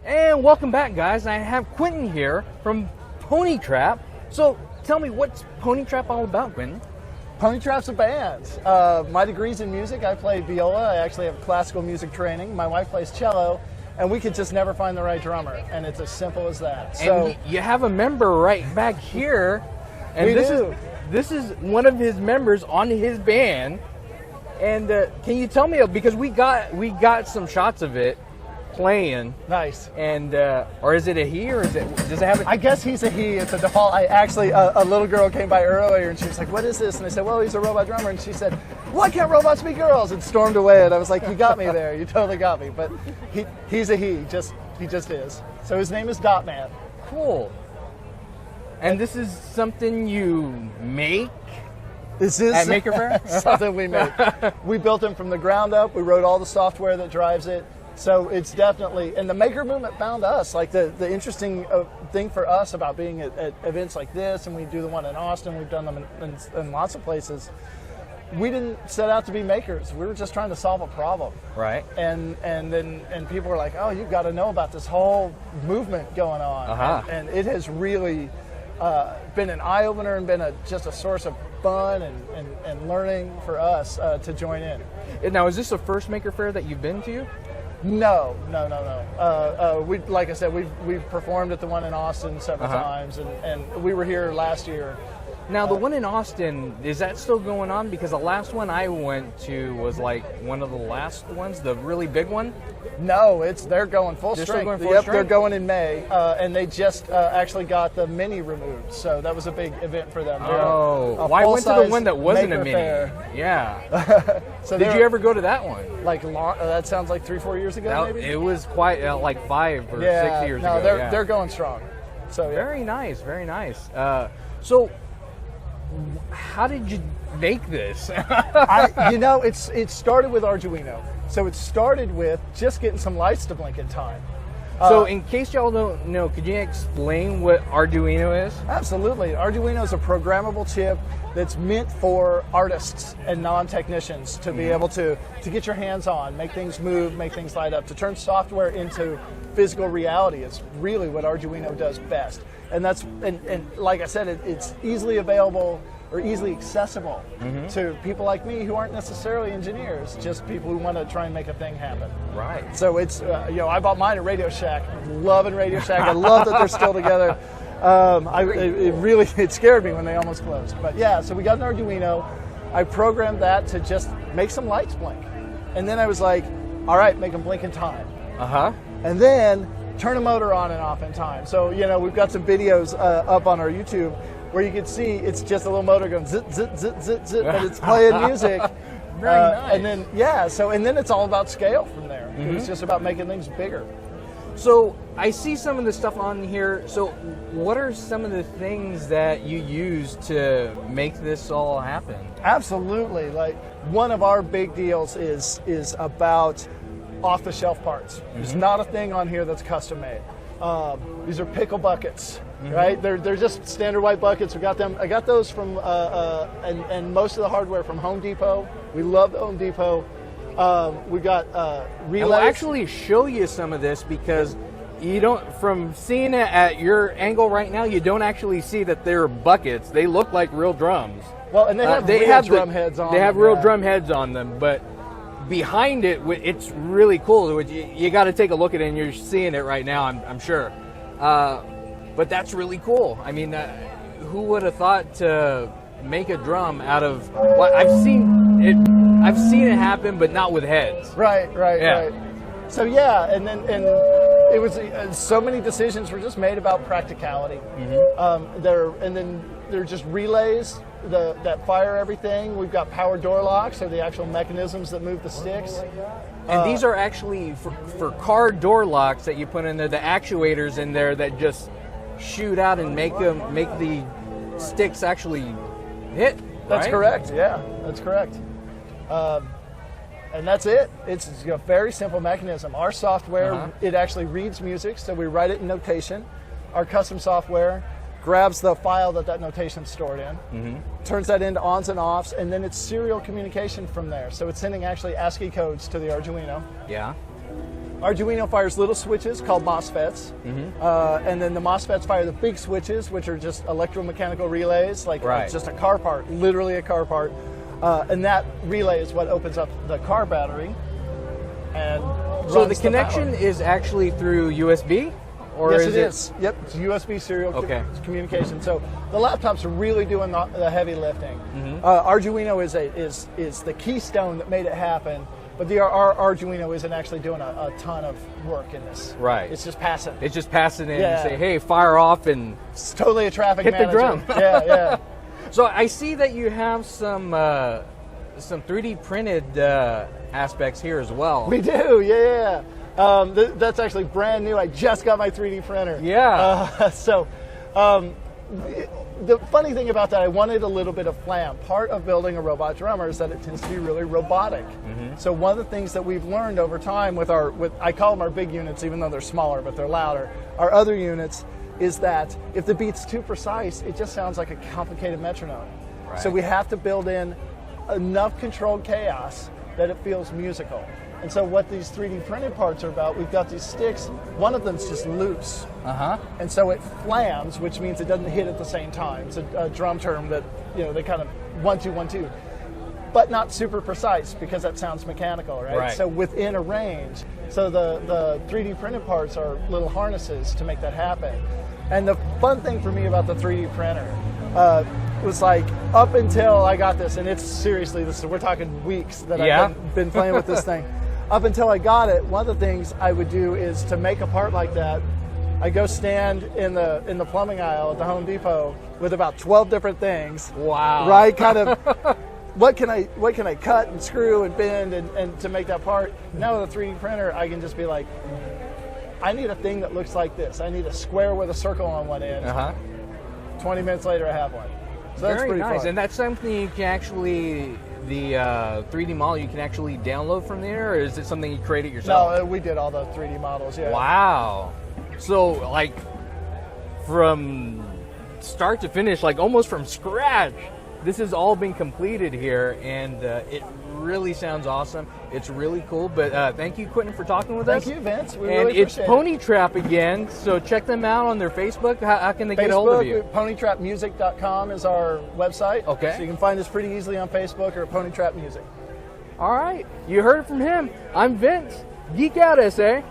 And welcome back, guys. I have Quinton here from Pony Trap. So tell me, what's Pony Trap all about, Quinton? Pony Trap's a band. My degree's in music. I play viola. I actually have classical music training. My wife plays cello, and we could just never find the right drummer. And it's as simple as that. So and you have a member right back here, and this is one of his members on his band. And can you tell me, because we got some shots of it playing. Nice. And or is it a he, or does it have? I guess he's a he. It's a default. I actually a little girl came by earlier and she was like, "What is this?" And I said, "Well, he's a robot drummer." And she said, "Why can't robots be girls?" And stormed away. And I was like, "You got me there. You totally got me." But he's a he. He just is. So his name is Dot Man. Cool. And this is something you make? This is at Maker Faire? Something we make. We built him from the ground up. We wrote all the software that drives it. So it's definitely, and the maker movement found us. Like the interesting thing for us about being at events like this, and we do the one in Austin, we've done them in lots of places. We didn't set out to be makers. We were just trying to solve a problem. Right. And then people were like, "Oh, you've got to know about this whole movement going on." Uh-huh. And it has really been an eye opener and been just a source of fun and learning for us to join in. Now, is this the first Maker Faire that you've been to? No. We, like I said, we've performed at the one in Austin several times, and we were here last year. Now, the one in Austin, is that still going on? Because the last one I went to was like one of the last ones, the really big one. No, they're going full They're strength. still going full strength? They're going in May, and they just actually got the mini removed, so that was a big event for them. Well, I went to the one that wasn't a mini. Fair. Yeah. So did you ever go to that one? Like that sounds like 3-4 years ago, maybe. It was quite like 5 or 6 years ago. No, they're going strong. So yeah. Very nice, very nice. So, how did you make this? It started with Arduino. So it started with just getting some lights to blink in time. So in case y'all don't know, could you explain what Arduino is? Absolutely. Arduino is a programmable chip that's meant for artists and non-technicians to be able to get your hands on, make things move, make things light up, to turn software into physical reality is really what Arduino does best. And that's and like I said, it's easily available or easily accessible to people like me who aren't necessarily engineers, just people who want to try and make a thing happen. Right. So it's I bought mine at Radio Shack. Loving Radio Shack. I love that they're still together. It scared me when they almost closed. But yeah, so we got an Arduino. I programmed that to just make some lights blink, and then I was like, all right, make them blink in time. And then turn a motor on and off in time. So we've got some videos up on our YouTube where you can see it's just a little motor going zit, zit, zit, zit, zit, but it's playing music. Very nice. And then, and then it's all about scale from there. It's just about making things bigger. So I see some of the stuff on here. So what are some of the things that you use to make this all happen? Absolutely. Like one of our big deals is about off-the-shelf parts. There's not a thing on here that's custom made. These are pickle buckets, right? They're just standard white buckets. We got them. I got those from and most of the hardware from Home Depot. We love Home Depot. We got relays. And we'll actually show you some of this because you don't. From seeing it at your angle right now, you don't actually see that they're buckets. They look like real drums. Well, and they have drum heads on. They have real drum heads on them, but behind it, it's really cool. You got to take a look at it, and you're seeing it right now, I'm sure. But that's really cool. I mean, who would have thought to make a drum out of? Well, I've seen it happen, but not with heads. Right. So and it was so many decisions were just made about practicality. They're just relays that fire everything. We've got power door locks, so the actual mechanisms that move the sticks. And these are actually for car door locks that you put in there, the actuators in there that just shoot out and make the sticks actually hit. That's right? correct. Yeah, that's correct. And that's it. It's a very simple mechanism. Our software, it actually reads music, so we write it in notation. Our custom software grabs the file that notation's stored in, turns that into ons and offs, and then it's serial communication from there. So it's sending actually ASCII codes to the Arduino. Yeah. Arduino fires little switches called MOSFETs, and then the MOSFETs fire the big switches, which are just electromechanical relays, like just a car part, literally a car part. And that relay is what opens up the car battery. And so the connection is actually through USB? Or yes, it is. Yep, it's USB serial communication. So the laptops are really doing the heavy lifting. Arduino is the keystone that made it happen, but our Arduino isn't actually doing a ton of work in this. Right. It's just passing. It's just passing in and say, hey, fire off, and it's totally a traffic hit manager. the drum. Yeah. So I see that you have some 3D printed aspects here as well. We do, yeah. That's actually brand new. I just got my 3D printer. Yeah. The funny thing about that, I wanted a little bit of flam. Part of building a robot drummer is that it tends to be really robotic. So one of the things that we've learned over time with I call them our big units, even though they're smaller, but they're louder. Our other units is that if the beat's too precise, it just sounds like a complicated metronome. Right. So we have to build in enough controlled chaos that it feels musical. And so what these 3D printed parts are about, we've got these sticks, one of them's just loose. And so it flams, which means it doesn't hit at the same time. It's a drum term that, they kind of 1-2, 1-2. But not super precise because that sounds mechanical, right? So within a range. So the 3D printed parts are little harnesses to make that happen. And the fun thing for me about the 3D printer was like up until I got this, and it's seriously, we're talking weeks that I've been playing with this thing. Up until I got it, one of the things I would do is to make a part like that, I go stand in the plumbing aisle at the Home Depot with about 12 different things. Wow. Right? Kind of what can I cut and screw and bend and to make that part? Now with a 3D printer, I can just be like, I need a thing that looks like this. I need a square with a circle on one end. 20 minutes later, I have one. So that's pretty nice. fun. And that's something you can actually, the 3D model, you can actually download from there, or is it something you created yourself? No, we did all the 3D models, yeah. Wow. So, like, from start to finish, like almost from scratch, this has all been completed here, and it really sounds awesome. It's really cool. But thank you, Quinton, for talking with us. Thank you, Vince. We and really appreciate it's Pony Trap again, so check them out on their Facebook. How can they get a hold of you? PonyTrapMusic.com is our website. Okay. So you can find us pretty easily on Facebook or Pony Trap Music. All right. You heard it from him. I'm Vince. Geek out, SA.